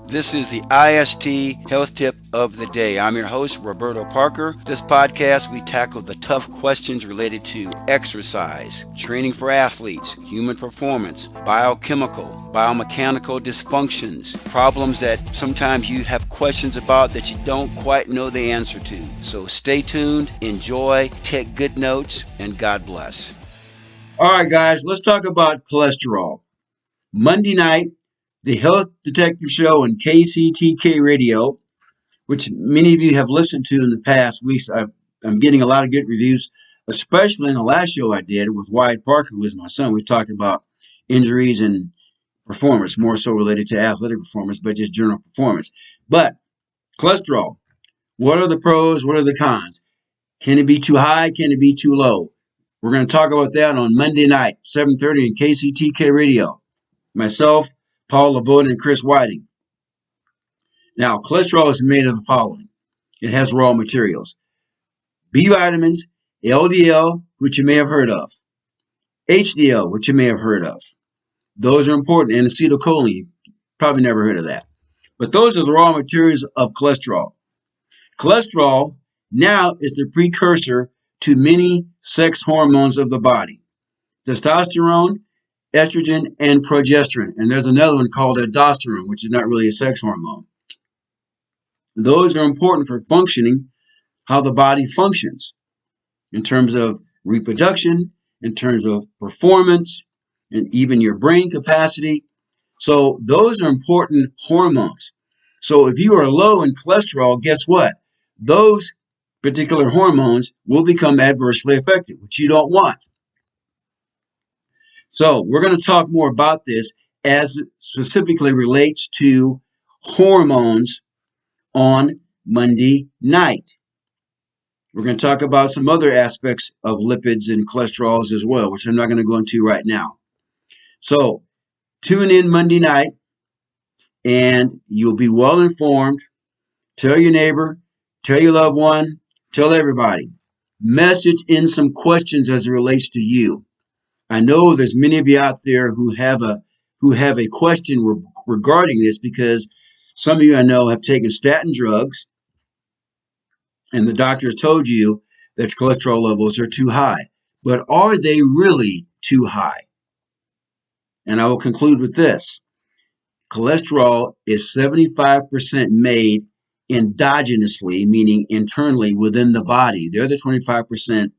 This is the IST Health Tip of the Day. I'm your host, Roberto Parker. This podcast, we tackle the tough questions related to exercise, training for athletes, human performance, biochemical, biomechanical dysfunctions, problems that sometimes you have questions about that you don't quite know the answer to. So stay tuned, enjoy, take good notes, and God bless. All right, guys, let's talk about cholesterol. Monday night, the Health Detective Show on KCTK Radio, which many of you have listened to in the past weeks. I'm getting a lot of good reviews, especially in the last show I did with Wyatt Parker, who is my son. We talked about injuries and performance, more so related to athletic performance, but just general performance. But cholesterol, what are the pros? What are the cons? Can it be too high? Can it be too low? We're going to talk about that on Monday night, 7:30 in KCTK Radio. Myself, Paul Lavoie, and Chris Whiting. Now, cholesterol is made of the following. It has raw materials. B vitamins, LDL, which you may have heard of. HDL, which you may have heard of. Those are important. And acetylcholine, probably never heard of that. But those are the raw materials of cholesterol. Cholesterol now is the precursor to many sex hormones of the body. Testosterone, estrogen, and progesterone. And there's another one called aldosterone, which is not really a sex hormone. Those are important for functioning, how the body functions in terms of reproduction, in terms of performance, and even your brain capacity. So those are important hormones. So if you are low in cholesterol, guess what? Those particular hormones will become adversely affected, which you don't want. So we're going to talk more about this as it specifically relates to hormones on Monday night. We're going to talk about some other aspects of lipids and cholesterols as well, which I'm not going to go into right now. So tune in Monday night and you'll be well informed. Tell your neighbor, tell your loved one, tell everybody. Message in some questions as it relates to you. I know there's many of you out there who have a question regarding this, because some of you I know have taken statin drugs and the doctor has told you that your cholesterol levels are too high. But are they really too high? And I will conclude with this. Cholesterol is 75% made endogenously, meaning internally within the body. The other 25%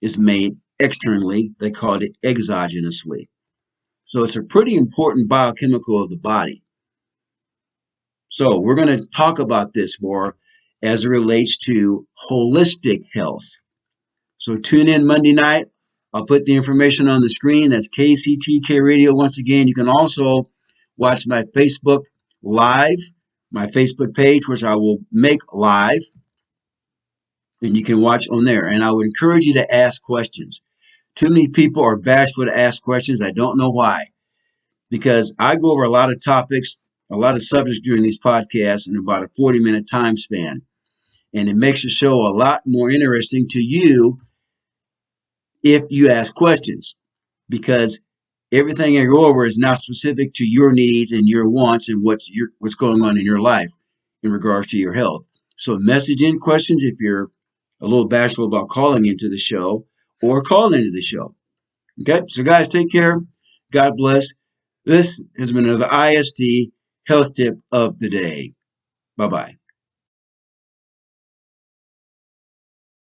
is made externally. They call it exogenously. So it's a pretty important biochemical of the body. So we're going to talk about this more as it relates to holistic health. So tune in Monday night. I'll put the information on the screen. That's KCTK Radio. Once again, you can also watch my Facebook Live, my Facebook page, which I will make live. And you can watch on there. And I would encourage you to ask questions. Too many people are bashful to ask questions. I don't know why. Because I go over a lot of topics, a lot of subjects during these podcasts in about a 40-minute time span. And it makes the show a lot more interesting to you if you ask questions, because everything I go over is not specific to your needs and your wants and what's going on in your life in regards to your health. So message in questions if you're a little bashful about calling into the show, or call into the show. Okay, so guys, take care. God bless. This has been another IST Health Tip of the Day. Bye-bye.